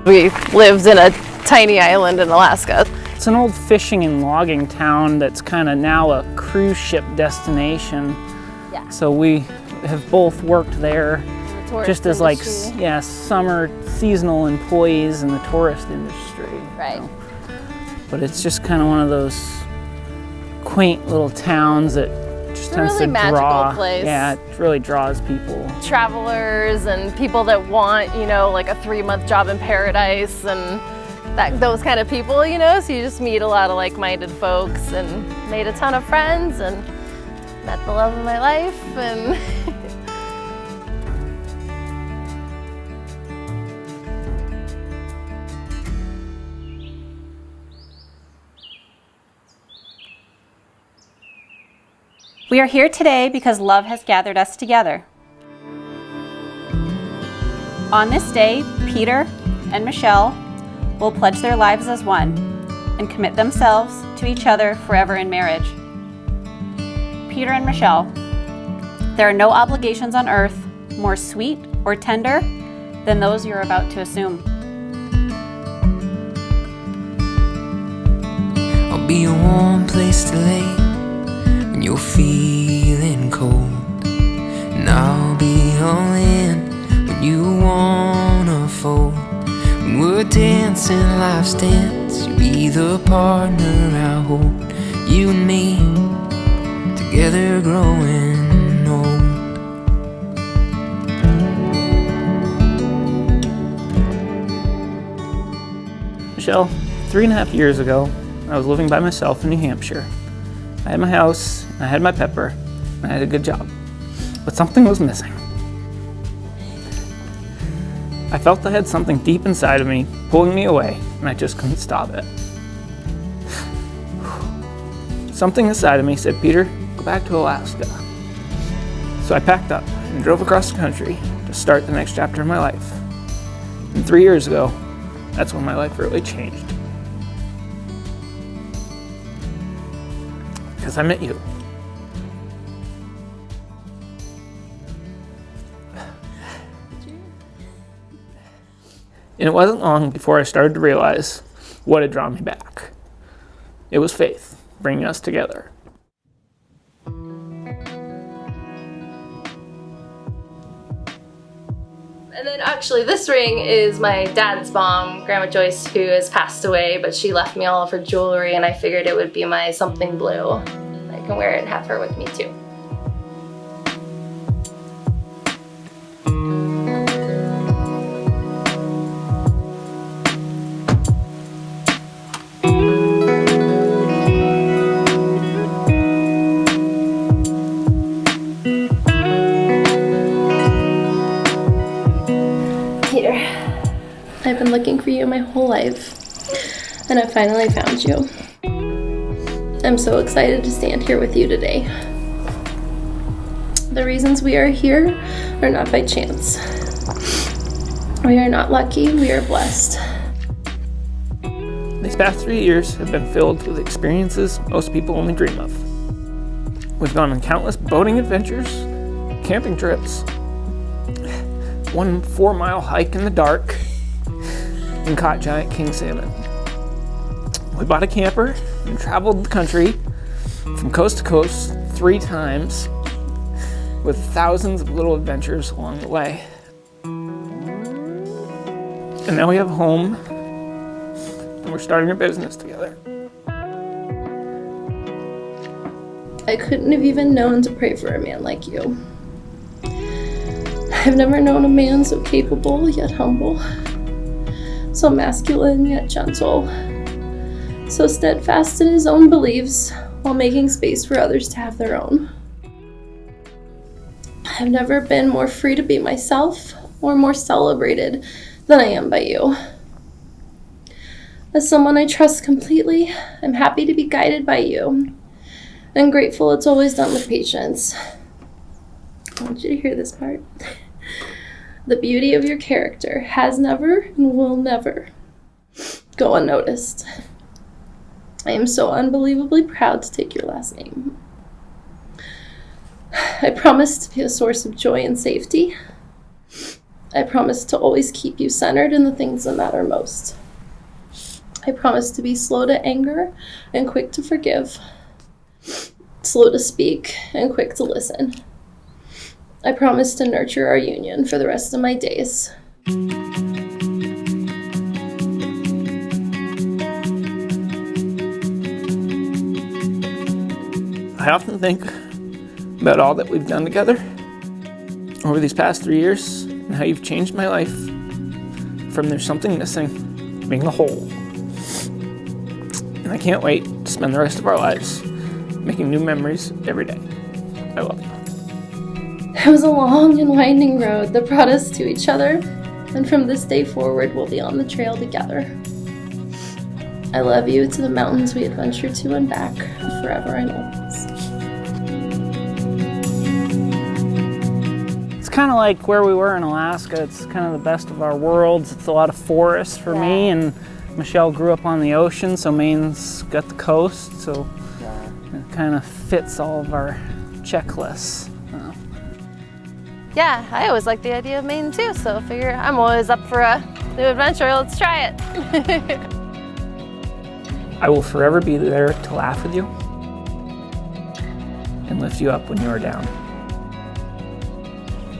We lived in a tiny island in Alaska. It's an old fishing and logging town that's kind of now a cruise ship destination. Yeah. So we have both worked there just as like, yeah, summer seasonal employees in the tourist industry. Right. You know? But it's just kind of one of those quaint little towns that just tends really to magical draw. Place. Yeah, it really draws people. Travelers and people that want, you know, like a 3-month job in paradise and those kind of people, you know. So you just meet a lot of like-minded folks and made a ton of friends and met the love of my life and. We are here today because love has gathered us together. On this day, Peter and Michelle will pledge their lives as one and commit themselves to each other forever in marriage. Peter and Michelle, there are no obligations on earth more sweet or tender than those you're about to assume. I'll be a warm place to lay when you're feeling cold, and I'll be all in when you wanna fold. When we're dancing life's dance, you'll be the partner I hold. You and me, together growing old. Michelle, 3.5 years ago, I was living by myself in New Hampshire. I had my house, I had my pepper, and I had a good job. But something was missing. I felt I had something deep inside of me pulling me away, and I just couldn't stop it. Something inside of me said, Peter, go back to Alaska. So I packed up and drove across the country to start the next chapter of my life. And 3 years ago, that's when my life really changed. Because I met you. And it wasn't long before I started to realize what had drawn me back. It was faith bringing us together. And then actually this ring is my dad's mom, Grandma Joyce, who has passed away, but she left me all of her jewelry and I figured it would be my something blue. I can wear it and have her with me too. Peter, I've been looking for you my whole life, and I finally found you. I'm so excited to stand here with you today. The reasons we are here are not by chance. We are not lucky, we are blessed. These past 3 years have been filled with experiences most people only dream of. We've gone on countless boating adventures, camping trips, one 4-mile hike in the dark, and caught giant king salmon. We bought a camper and traveled the country from coast to coast 3 times with thousands of little adventures along the way. And now we have a home and we're starting a business together. I couldn't have even known to pray for a man like you. I've never known a man so capable yet humble, so masculine yet gentle, so steadfast in his own beliefs while making space for others to have their own. I've never been more free to be myself or more celebrated than I am by you. As someone I trust completely, I'm happy to be guided by you and grateful it's always done with patience. I want you to hear this part. The beauty of your character has never and will never go unnoticed. I am so unbelievably proud to take your last name. I promise to be a source of joy and safety, I promise to always keep you centered in the things that matter most. I promise to be slow to anger and quick to forgive, slow to speak and quick to listen. I promise to nurture our union for the rest of my days. I often think about all that we've done together over these past 3 years and how you've changed my life from there's something missing to being a whole. And I can't wait to spend the rest of our lives making new memories every day. I love you. It was a long and winding road that brought us to each other, and from this day forward, we'll be on the trail together. I love you to the mountains we adventure to and back, forever and always. It's kind of like where we were in Alaska. It's kind of the best of our worlds. It's a lot of forests for me, and Michelle grew up on the ocean, so Maine's got the coast, so it kind of fits all of our checklists. Yeah, I always like the idea of Maine too, so I figure I'm always up for a new adventure. Let's try it. I will forever be there to laugh with you and lift you up when you are down.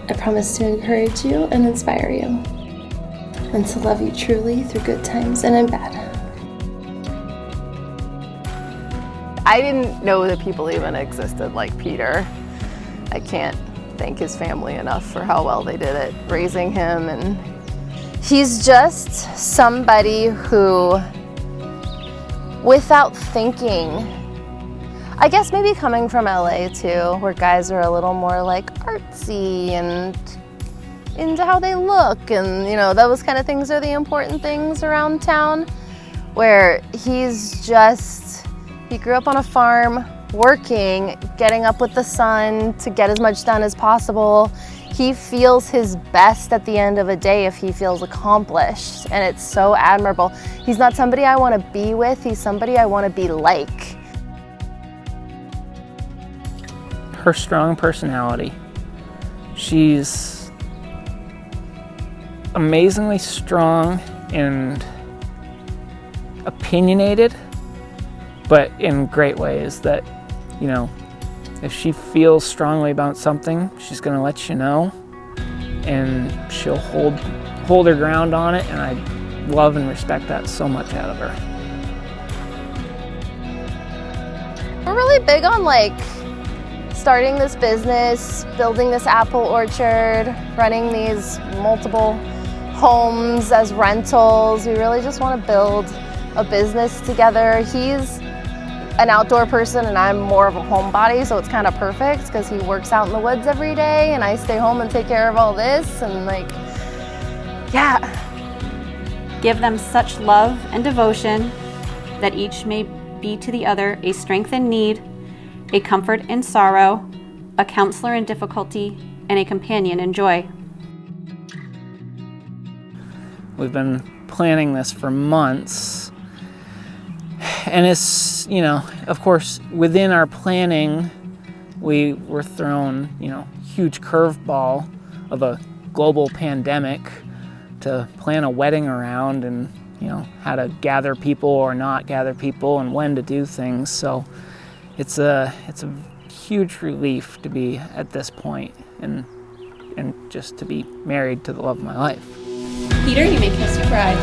I promise to encourage you and inspire you, and to love you truly through good times and in bad. I didn't know that people even existed like Peter. I can't thank his family enough for how well they did it raising him, and he's just somebody who, without thinking, I guess maybe coming from LA too, where guys are a little more like artsy and into how they look, and you know, those kind of things are the important things around town, where he grew up on a farm, working, getting up with the sun to get as much done as possible. He feels his best at the end of a day if he feels accomplished, and it's so admirable. He's not somebody I want to be with, he's somebody I want to be like. Her strong personality. She's amazingly strong and opinionated, but in great ways that, you know, if she feels strongly about something, she's gonna let you know, and she'll hold her ground on it, and I love and respect that so much out of her. We're really big on like starting this business, building this apple orchard, running these multiple homes as rentals. We really just want to build a business together. He's an outdoor person and I'm more of a homebody, so it's kind of perfect because he works out in the woods every day and I stay home and take care of all this, and like, yeah. Give them such love and devotion that each may be to the other a strength in need, a comfort in sorrow, a counselor in difficulty, and a companion in joy. We've been planning this for months. And it's, you know, of course, within our planning, we were thrown, you know, huge curveball of a global pandemic to plan a wedding around, and, you know, how to gather people or not gather people and when to do things. So it's a huge relief to be at this point and just to be married to the love of my life. Peter, you may kiss your bride.